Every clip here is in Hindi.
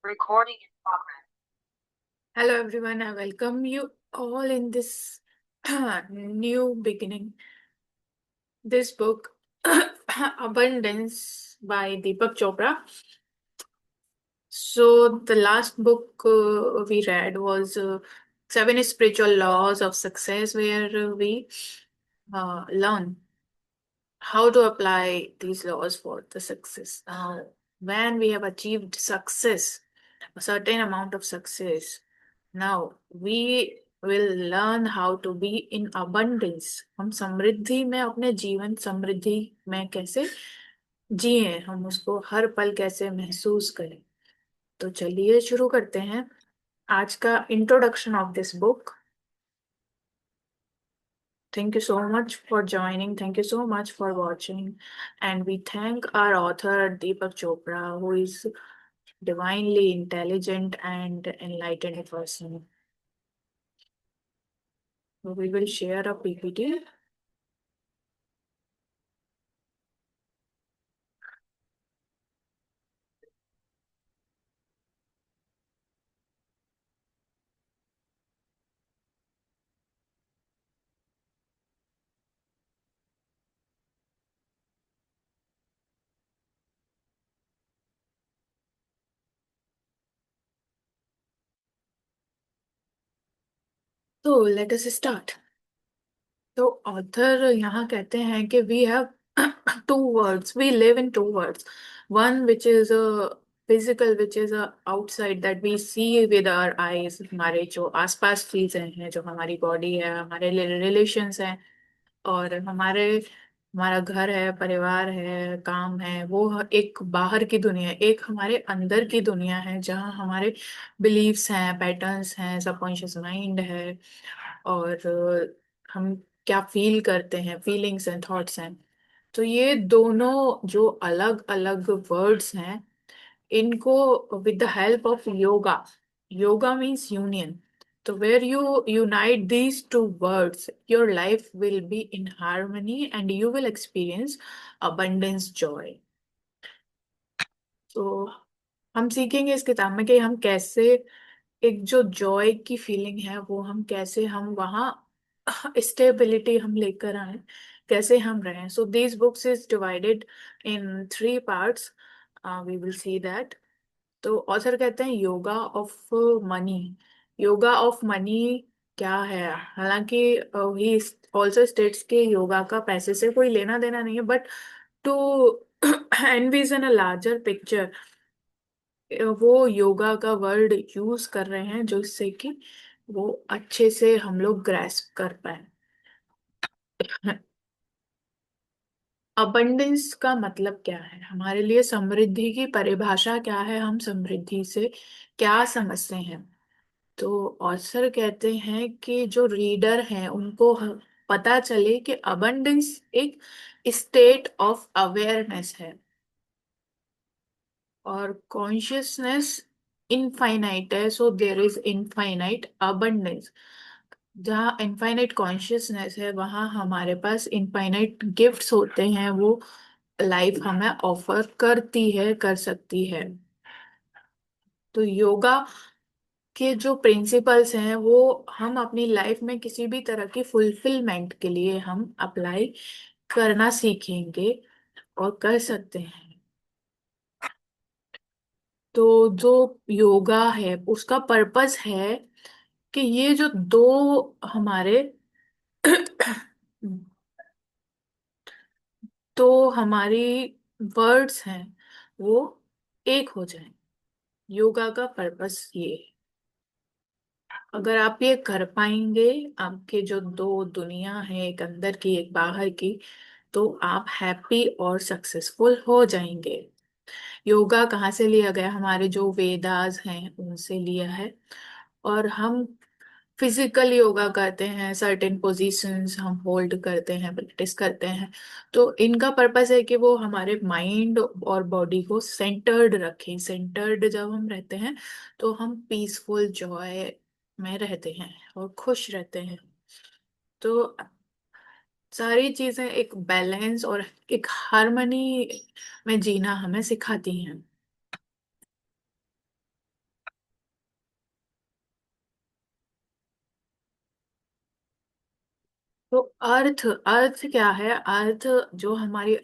Recording in progress. Hello everyone, I welcome you all in this new beginning. This book, Abundance by Deepak Chopra. So, the last book we read was Seven Spiritual Laws of Success, where we learn how to apply these laws for the success. Now, when we have achieved success, a certain amount of success, now we will learn how to be in abundance. हम समृद्धि में अपने जीवन समृद्धि में कैसे जिए, हम उसको हर पल कैसे महसूस करें। तो चलिए शुरू करते हैं आज का introduction of this book. Thank you so much for joining. Thank you so much for watching. And we thank our author Deepak Chopra, who is divinely intelligent and enlightened person. So we will share a PPT. So let us start. तो ऑथर यहाँ कहते हैं कि we have two worlds, we live in two worlds, one which is a physical, which is a outside that we see with our eyes, हमारे जो आसपास चीजें हैं, जो हमारी बॉडी है, हमारे रिलेशंस हैं, और हमारा घर है, परिवार है, काम है, वो एक बाहर की दुनिया है। एक हमारे अंदर की दुनिया है जहाँ हमारे बिलीव्स हैं, पैटर्न्स हैं, सबकॉन्शियस माइंड है, और हम क्या फील करते हैं, फीलिंग्स एंड थॉट्स हैं। तो ये दोनों जो अलग अलग वर्ड्स हैं, इनको with the help of yoga, yoga means union, so where you unite these two words, your life will be in harmony and you will experience abundance joy. तो हम सीखेंगे इस किताब में कि हम कैसे एक जो जॉय की फीलिंग है वो हम कैसे हम वहाँ स्टेबिलिटी हम लेकर आए, कैसे हम रहें। So this books is divided in three parts, we will see that. तो ऑथर कहते हैं yoga of money. Yoga of money क्या है? हालांकि ही ऑल्सो स्टेट्स के योगा का पैसे से कोई लेना देना नहीं है, but to envision a larger picture, वो योगा का वर्ड यूज कर रहे हैं जो इससे कि वो अच्छे से हम लोग ग्रैस्प कर पाए। अबंडेंस का मतलब क्या है हमारे लिए? समृद्धि की परिभाषा क्या है? हम समृद्धि से क्या समझते हैं? तो ऑथर कहते हैं कि जो रीडर हैं उनको पता चले कि अबंडेंस एक स्टेट ऑफ अवेयरनेस है, और कॉन्शियसनेस इनफाइनाइट है, so there is infinite abundance. जहाँ इनफाइनाइट कॉन्शियसनेस है वहाँ हमारे पास इनफाइनाइट गिफ्ट्स होते हैं, वो लाइफ हमें ऑफर करती है, कर सकती है। तो योगा के जो प्रिंसिपल्स हैं वो हम अपनी लाइफ में किसी भी तरह की फुलफिलमेंट के लिए हम अप्लाई करना सीखेंगे और कर सकते हैं। तो जो योगा है उसका पर्पस है कि ये जो दो हमारे तो हमारी वर्ड्स हैं वो एक हो जाएं। योगा का पर्पस ये है। अगर आप ये कर पाएंगे, आपके जो दो दुनिया है, एक अंदर की एक बाहर की, तो आप हैप्पी और सक्सेसफुल हो जाएंगे। योगा कहाँ से लिया गया? हमारे जो वेदास हैं उनसे लिया है। और हम फिजिकल योगा करते हैं, सर्टेन पोजीशंस हम होल्ड करते हैं, प्रैक्टिस करते हैं। तो इनका पर्पस है कि वो हमारे माइंड और बॉडी को सेंटर्ड रखें। सेंटर्ड जब हम रहते हैं तो हम पीसफुल जॉय में रहते हैं और खुश रहते हैं। तो सारी चीजें एक बैलेंस और एक हार्मनी में जीना हमें सिखाती हैं। तो अर्थ, अर्थ क्या है? अर्थ जो हमारी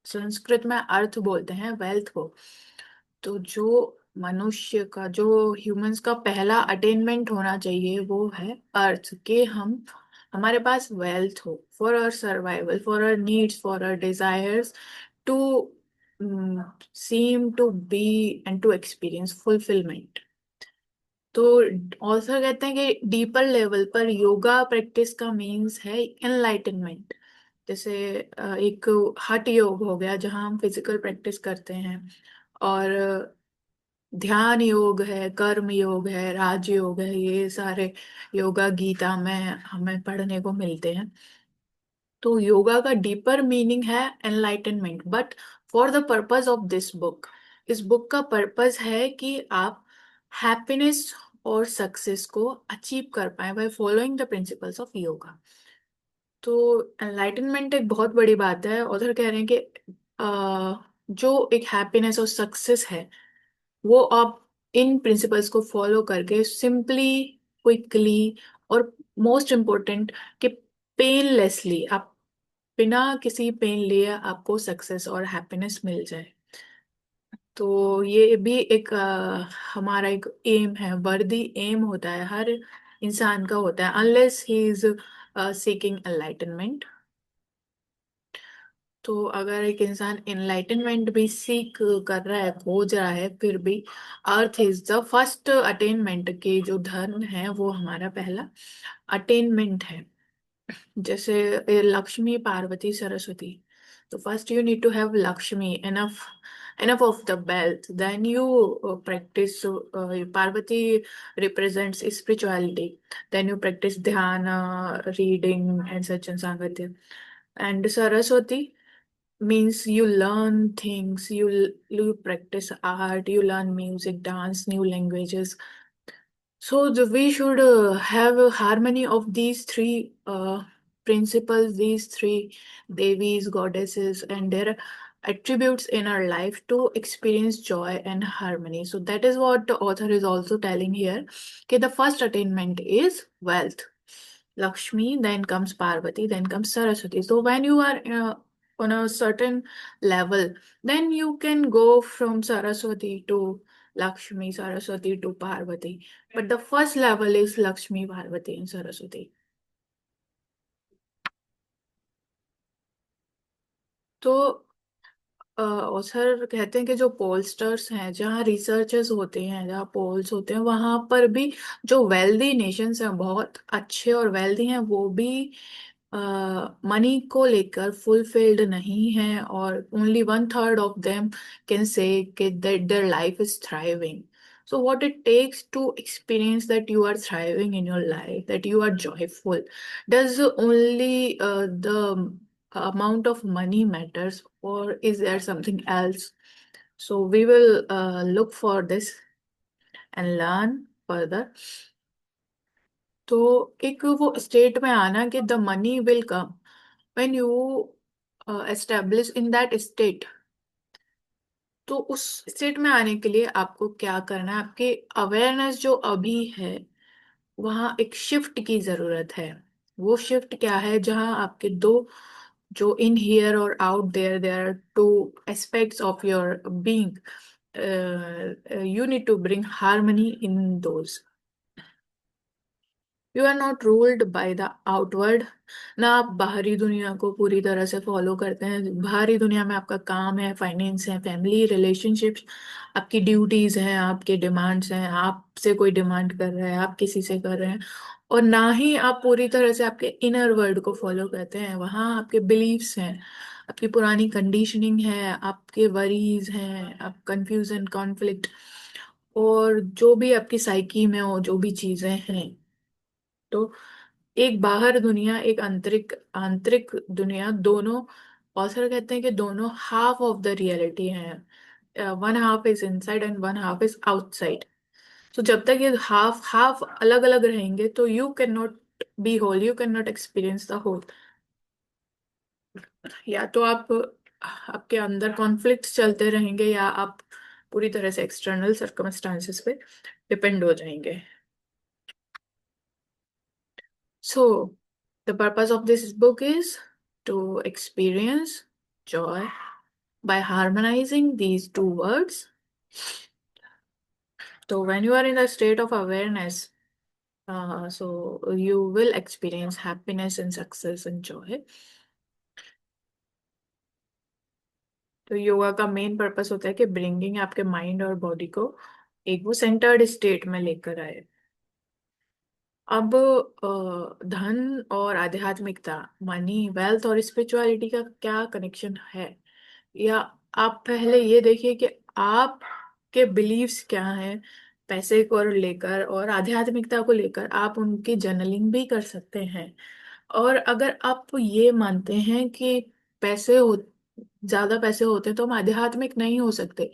संस्कृत में अर्थ बोलते हैं वेल्थ को। तो जो मनुष्य का, जो ह्यूमंस का पहला अटेनमेंट होना चाहिए वो है अर्थ, के हम, हमारे पास वेल्थ हो for our survival, for our needs, for our desires, to seem to be and to experience fulfilment. तो ऑथर कहते हैं कि डीपर लेवल पर योगा प्रैक्टिस का मीन्स है एनलाइटनमेंट। जैसे एक हठ योग हो गया जहाँ हम फिजिकल प्रैक्टिस करते हैं, और ध्यान योग है, कर्म योग है, राज योग है, ये सारे योगा गीता में हमें पढ़ने को मिलते हैं। तो योगा का डीपर मीनिंग है enlightenment, but for the purpose of this book, इस बुक का पर्पस है कि आप हैप्पीनेस और सक्सेस को अचीव कर pi by following the principles of yoga. तो एनलाइटनमेंट एक बहुत बड़ी बात है। ऑथर कह रहे हैं कि जो एक हैप्पीनेस और सक्सेस है वो आप इन प्रिंसिपल्स को फॉलो करके सिंपली, क्विकली, और मोस्ट इम्पोर्टेंट कि पेनलेसली, आप बिना किसी पेन लिए आपको सक्सेस और हैप्पीनेस मिल जाए। तो ये भी एक हमारा एक एम है, वर्दी एम होता है, हर इंसान का होता है, unless he is seeking enlightenment. तो अगर एक इंसान एनलाइटनमेंट भी सीख कर रहा है, खोज रहा है, फिर भी earth is the first attainment, के जो धर्म है वो हमारा पहला अटेनमेंट है। जैसे लक्ष्मी, पार्वती, सरस्वती। तो first you need to have Lakshmi, enough of the wealth, then you practice, parvati represents spirituality, then you practice dhyana, reading, and satsang sangatya. And saraswati means you learn things, you practice art, you learn music, dance, new languages. So we should have a harmony of these three principles, these three devis, goddesses, and their attributes in our life to experience joy and harmony. So that is what the author is also telling here. Okay, the first attainment is wealth. Lakshmi, then comes Parvati, then comes Saraswati. So when you are on a certain level, then you can go from Saraswati to Lakshmi, Saraswati to Parvati. But the first level is Lakshmi, Parvati, and Saraswati. तो सर कहते हैं कि जो पोलस्टर्स हैं, जहाँ रिसर्चर्स होते हैं, जहाँ पोल्स होते हैं, वहां पर भी जो वेल्दी नेशंस हैं, बहुत अच्छे और वेल्दी हैं, वो भी मनी को लेकर फुलफिल्ड नहीं है, और only 1/3 of them can say that their life is thriving. So what it takes to experience that you are thriving in your life, that you are joyful, does only the amount of money matters, or is there something else? So we will look for this and learn further. तो एक वो स्टेट में आना कि the money will come when you establish in that state. तो उस स्टेट में आने के लिए आपको क्या करना है? आपकी अवेयरनेस जो अभी है, वहाँ एक शिफ्ट की जरूरत है। वो शिफ्ट क्या है? जहाँ आपके दो, जो इन हियर और out there, there are two aspects of your being, you need to bring harmony in those. You are not ruled by the outward, ना आप बाहरी दुनिया को पूरी तरह से फॉलो करते हैं। बाहरी दुनिया में आपका काम है, फाइनेंस है, फैमिली रिलेशनशिप्स, आपकी ड्यूटीज हैं, आपके डिमांड्स हैं, आपसे कोई डिमांड कर रहा है, आप किसी से कर रहे हैं। और ना ही आप पूरी तरह से आपके इनर वर्ल्ड को फॉलो करते हैं। वहाँ आपके बिलीव्स हैं, आपकी पुरानी कंडीशनिंग है, आपके वरीज हैं, आप कंफ्यूजन, कॉन्फ्लिक्ट, और जो भी आपकी साइकी में हो, जो भी चीजें हैं। तो एक बाहर दुनिया, एक आंतरिक आंतरिक दुनिया, दोनों ऑथर कहते हैं कि दोनों हाफ ऑफ द रियलिटी हैं। One half is inside and one half is outside. तो जब तक ये हाफ हाफ अलग अलग रहेंगे तो you can not be whole, you can not experience the whole. या तो आप, आपके अंदर कॉन्फ्लिक्ट्स चलते रहेंगे, या आप पूरी तरह से एक्सटर्नल सर्कमस्टांसेस पे डिपेंड हो जाएंगे। सो The purpose of this book is to experience joy by harmonizing these two words. So when you are in a state of awareness, so you will experience happiness and success and joy. तो योगा का मेन पर्पस होता है कि ब्रिंगिंग आपके माइंड और बॉडी को एक वो सेंटर्ड स्टेट में लेकर आए। अब धन और आध्यात्मिकता, मनी, वेल्थ और स्पिरिचुअलिटी का क्या कनेक्शन है, या आप पहले ये देखिए कि आपके बिलीव्स क्या हैं पैसे को लेकर और आध्यात्मिकता को लेकर। आप उनकी जर्नलिंग भी कर सकते हैं। और अगर आप ये मानते हैं कि पैसे हो ज्यादा पैसे होते तो हम आध्यात्मिक नहीं हो सकते,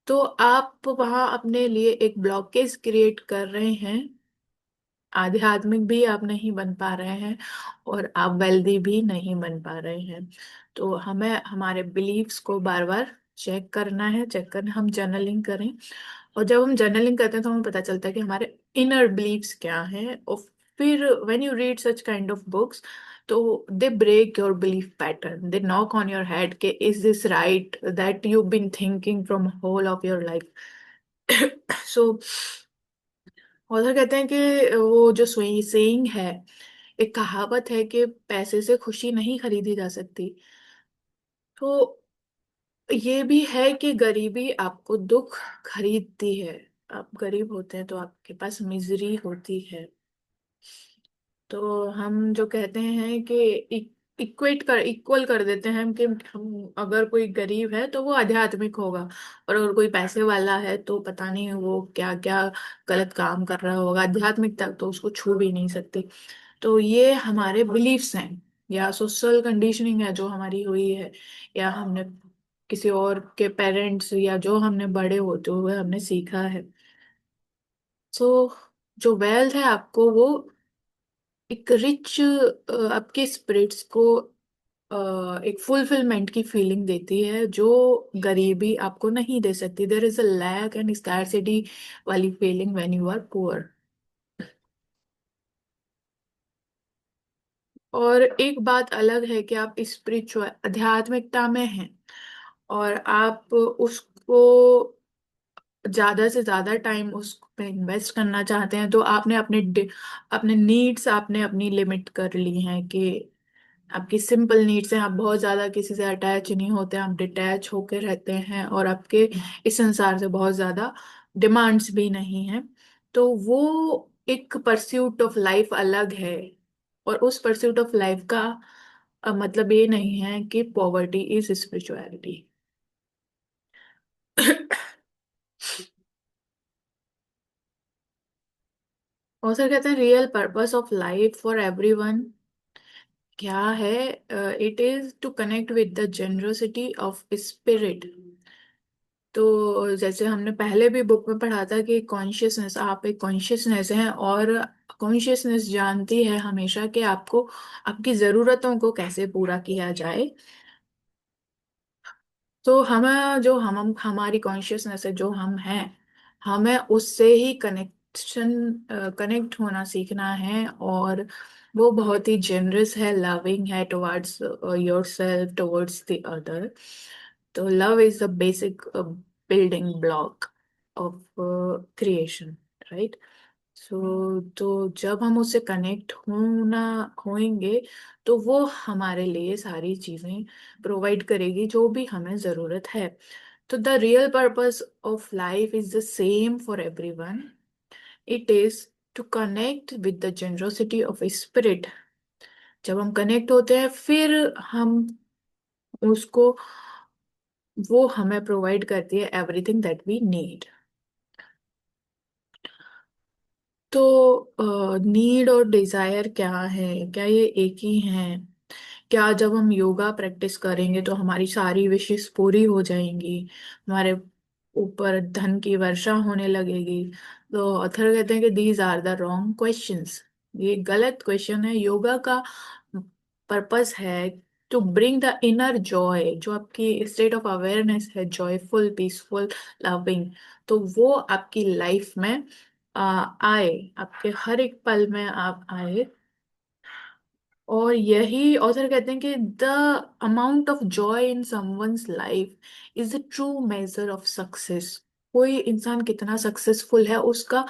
तो आप वहां अपने लिए एक ब्लॉकेज क्रिएट कर रहे हैं। आध्यात्मिक भी आप नहीं बन पा रहे हैं और आप वेल्दी भी नहीं बन पा रहे हैं। तो हमें हमारे बिलीव्स को बार बार चेक करना है, चेक करना, हम जर्नलिंग करें। और जब हम जर्नलिंग करते हैं तो हमें पता चलता है कि हमारे इनर बिलीव्स क्या हैं। और फिर when you read such kind of books, तो they break your belief pattern, they knock on your head के is this right that you been thinking from whole of your life. So author कहते हैं कि वो जो सेइंग है, एक कहावत है कि पैसे से खुशी नहीं खरीदी जा सकती। तो ये भी है कि गरीबी आपको दुख खरीदती है। आप गरीब होते हैं तो आपके पास मिजरी होती है। तो हम जो कहते हैं कि इक्वल कर देते हैं कि हम, अगर कोई गरीब है तो वो आध्यात्मिक होगा, और अगर कोई पैसे वाला है तो पता नहीं वो क्या क्या गलत काम कर रहा होगा, आध्यात्मिक तक तो उसको छू भी नहीं सकते। तो ये हमारे बिलीफ्स हैं, या सोशल कंडीशनिंग है जो हमारी हुई है, या हमने किसी और के पेरेंट्स या जो हमने बड़े होते हुए हमने सीखा है। सो जो वेल्थ है आपको वो एक रिच, आपके स्पिरिट्स को एक फुलफिलमेंट की फीलिंग देती है जो गरीबी आपको नहीं दे सकती। There is a lack and scarcity वाली feeling when you are poor. और एक बात अलग है कि आप स्पिरिचुअल आध्यात्मिकता में हैं और आप उसको ज्यादा से ज्यादा टाइम उस पे इन्वेस्ट करना चाहते हैं, तो आपने अपने नीड्स आपने अपनी लिमिट कर ली हैं कि आपकी सिंपल नीड्स हैं। आप बहुत ज्यादा किसी से अटैच नहीं होते, आप डिटैच होकर रहते हैं, और आपके इस संसार से बहुत ज्यादा डिमांड्स भी नहीं हैं। तो वो एक परस्यूट ऑफ लाइफ अलग है। और उस परस्यूट ऑफ लाइफ का मतलब ये नहीं है कि पॉवर्टी इज स्पिरिचुअलिटी। ऑथर कहते हैं real purpose of life for everyone क्या है, it is to connect with the generosity of spirit. तो जैसे हमने पहले भी बुक में पढ़ा था कि कॉन्शियसनेस, आप एक कॉन्शियसनेस हैं, और कॉन्शियसनेस जानती है हमेशा कि आपको आपकी जरूरतों को कैसे पूरा किया जाए। तो हमें जो हम हमारी कॉन्शियसनेस है, जो हम हैं, हमें उससे ही कनेक्ट होना सीखना है। और वो बहुत ही जेनरस है, लविंग है towards yourself, towards the other. तो love is the basic building block of creation, right. So तो जब हम उससे कनेक्ट होना होएंगे, तो वो हमारे लिए सारी चीजें प्रोवाइड करेगी जो भी हमें जरूरत है। तो the real purpose of life is the same for everyone. It is to connect with the generosity of spirit. जब हम कनेक्ट होते हैं फिर हम उसको, वो हमें प्रोवाइड करती है एवरीथिंग दैट वी नीड। तो नीड और डिजायर क्या है, क्या ये एक ही हैं? क्या जब हम योगा प्रैक्टिस करेंगे तो हमारी सारी विशेष पूरी हो जाएंगी, हमारे ऊपर धन की वर्षा होने लगेगी? तो ऑथर कहते हैं कि these are the wrong questions. ये गलत क्वेश्चन है। योगा का पर्पस है to bring the inner joy, जो आपकी स्टेट ऑफ अवेयरनेस है, जॉयफुल, पीसफुल, लविंग। तो वो आपकी लाइफ में आए, आपके हर एक पल में आप आए। और यही ऑथर कहते हैं कि the amount of joy in someone's life is the true measure of success. कोई इंसान कितना सक्सेसफुल है, उसका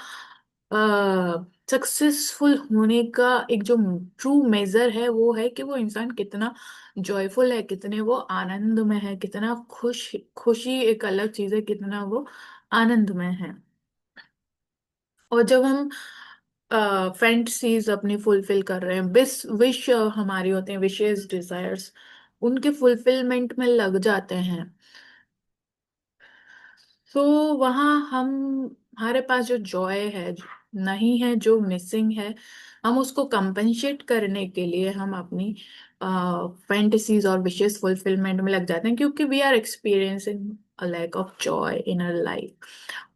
सक्सेसफुल होने का एक जो ट्रू मेजर है वो है कि वो इंसान कितना जॉयफुल है, कितने वो आनंद में है, कितना खुशी एक अलग चीज है, कितना वो आनंद में है। और जब हम फैंटसीज अपनी फुलफिल कर रहे हैं, बिस विश हमारी होते हैं, विशेस डिजायर्स, उनके फुलफिलमेंट में लग जाते हैं, तो वहाँ हम, हमारे पास जो जॉय है नहीं है, जो मिसिंग है, हम उसको कंपनसेट करने के लिए हम अपनी फैंटेसीज और विशेस फुलफिलमेंट में लग जाते हैं, क्योंकि we are experiencing a lack of joy in our life.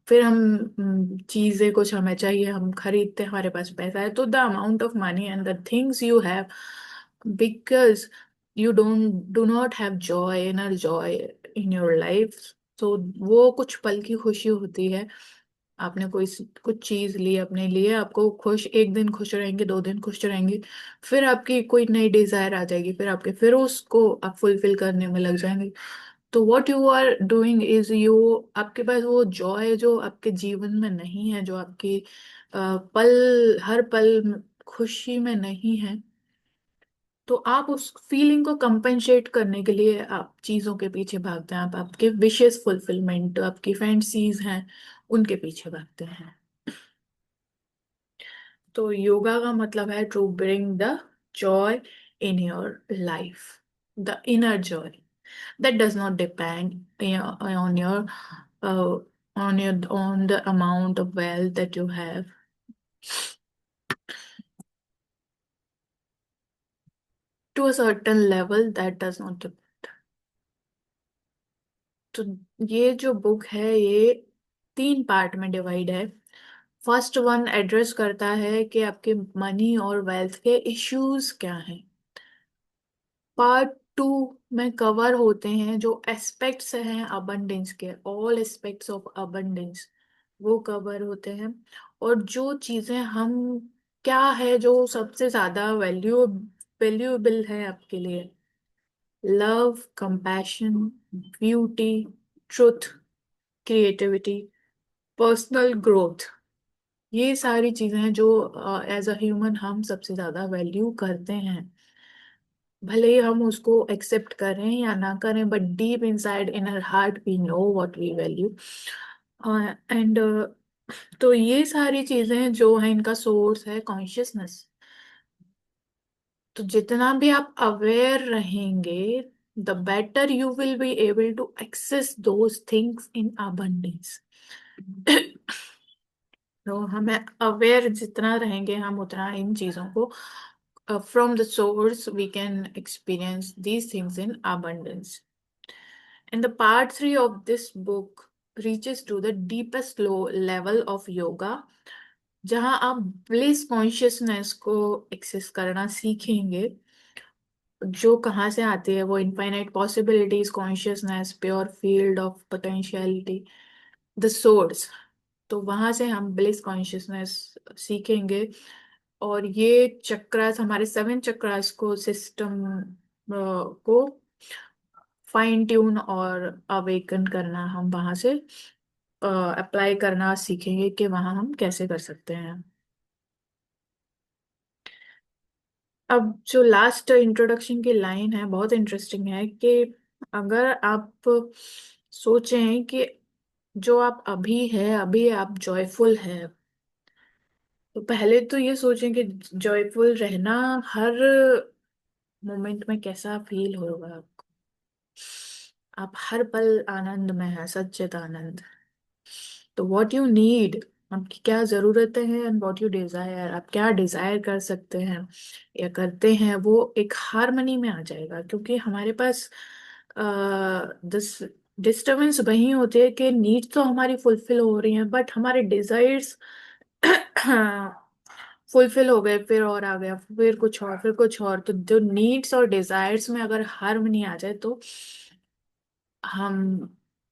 फिर हम चीजें कुछ हमें चाहिए, हम खरीदते हैं, हमारे पास पैसा है, तो the amount of money and the things you have, because you don't do not have Joy, inner Joy in your life. तो वो कुछ पल की खुशी होती है। आपने कोई कुछ चीज ली अपने लिए, आपको खुश, एक दिन खुश रहेंगे, 2 दिन खुश रहेंगे, फिर आपकी कोई नई डिजायर आ जाएगी, फिर आपके फिर उसको आप फुलफिल करने में लग जाएंगे। तो what you are doing is you, आपके पास वो जॉय जो आपके जीवन में नहीं है, जो आपकी हर पल खुशी में नहीं है, तो आप उस फीलिंग को कंपेंसेट करने के लिए आप चीजों के पीछे भागते हैं, आप आपके विशेस फुलफिलमेंट, आपकी फैंटसीज हैं, उनके पीछे भागते हैं। तो योगा का मतलब है to bring the joy in your life, the inner joy that does not depend on your on the amount of wealth that you have, to a certain level that does not depend. तो ये जो बुक है ये 3 पार्ट में डिवाइड है। फर्स्ट वन एड्रेस करता है कि आपके मनी और वेल्थ के इश्यूज क्या हैं। पार्ट 2 में कवर होते हैं जो एस्पेक्ट्स हैं अबंडेंस के, ऑल एस्पेक्ट्स ऑफ अबंडेंस वो कवर होते हैं। और जो चीजें हम, क्या है जो सबसे ज्यादा वैल्यूएबल है आपके लिए, love, compassion, beauty, truth, creativity, personal growth, ये सारी चीजें हैं जो एज अ ह्यूमन हम सबसे ज्यादा वैल्यू करते हैं। भले ही हम उसको एक्सेप्ट करें या ना करें, but deep inside in our heart we know what we value. And तो ये सारी चीजें जो है, इनका सोर्स है कॉन्शियसनेस। तो जितना भी आप अवेयर रहेंगे, the better you will be able to access those things in abundance। तो हमें अवेयर जितना रहेंगे हम, उतना इन चीजों को, from the source we can experience these things in abundance। And the part 3 of this book reaches to the deepest low level of yoga, जहां आप ब्लिस कॉन्शियसनेस को एक्सेस करना सीखेंगे, जो कहाँ से आती है, वो infinite possibilities consciousness, pure field of potentiality, the source. तो वहां से हम ब्लिस कॉन्शियसनेस सीखेंगे। और ये चक्रास, हमारे 7 चक्रास को, सिस्टम को फाइन ट्यून और अवेकन करना, हम वहां से अप्लाई करना सीखेंगे कि वहां हम कैसे कर सकते हैं। अब जो लास्ट इंट्रोडक्शन की लाइन है बहुत इंटरेस्टिंग है कि अगर आप सोचें कि जो आप अभी है, अभी आप जॉयफुल है, तो पहले तो ये सोचें कि जॉयफुल रहना हर मोमेंट में कैसा फील होगा आपको। आप हर पल आनंद में है, सच्चित आनंद। तो व्हाट यू नीड, आपकी क्या जरूरतें हैं, एंड व्हाट यू डिजायर, आप क्या डिजायर कर सकते हैं या करते हैं, वो एक हारमनी में आ जाएगा। क्योंकि हमारे पास दिस डिस्टरबेंस वही होती है कि नीड्स तो हमारी फुलफिल हो रही हैं, बट हमारे डिजायर्स फुलफिल हो गए, फिर और आ गया, फिर कुछ और, फिर कुछ और। तो जो नीड्स और डिजायर्स में अगर हारमनी आ जाए, तो हम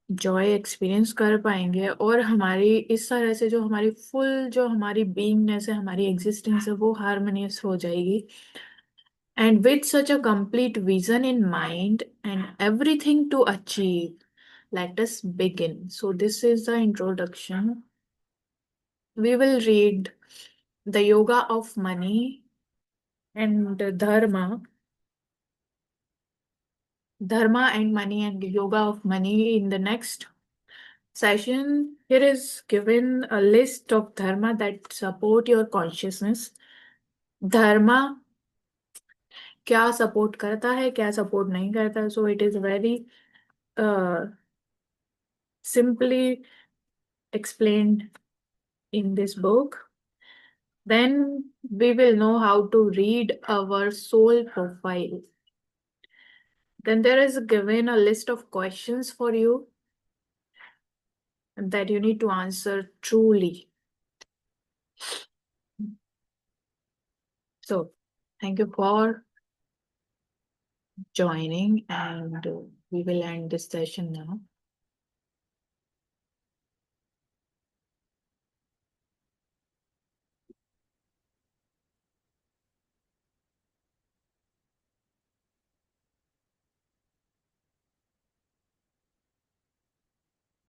जॉय एक्सपीरियंस कर पाएंगे, और हमारी इस तरह से जो हमारी फुल, जो हमारी बीइंगनेस है, हमारी एग्जिस्टेंस है, वो हारमोनियस हो जाएगी। And with such a complete vision in mind and everything to achieve, let us begin. So, this is the introduction. We will read the Yoga of Money and Dharma and Money and Yoga of Money in the next session. Here is given a list of dharma that support your consciousness. Dharma क्या सपोर्ट करता है, क्या सपोर्ट नहीं करता है. So it is very simply explained in this book. Then we will know how to read our soul profile. Then there is given a list of questions for you that you need to answer truly. So, thank you for joining, and we will end this session now.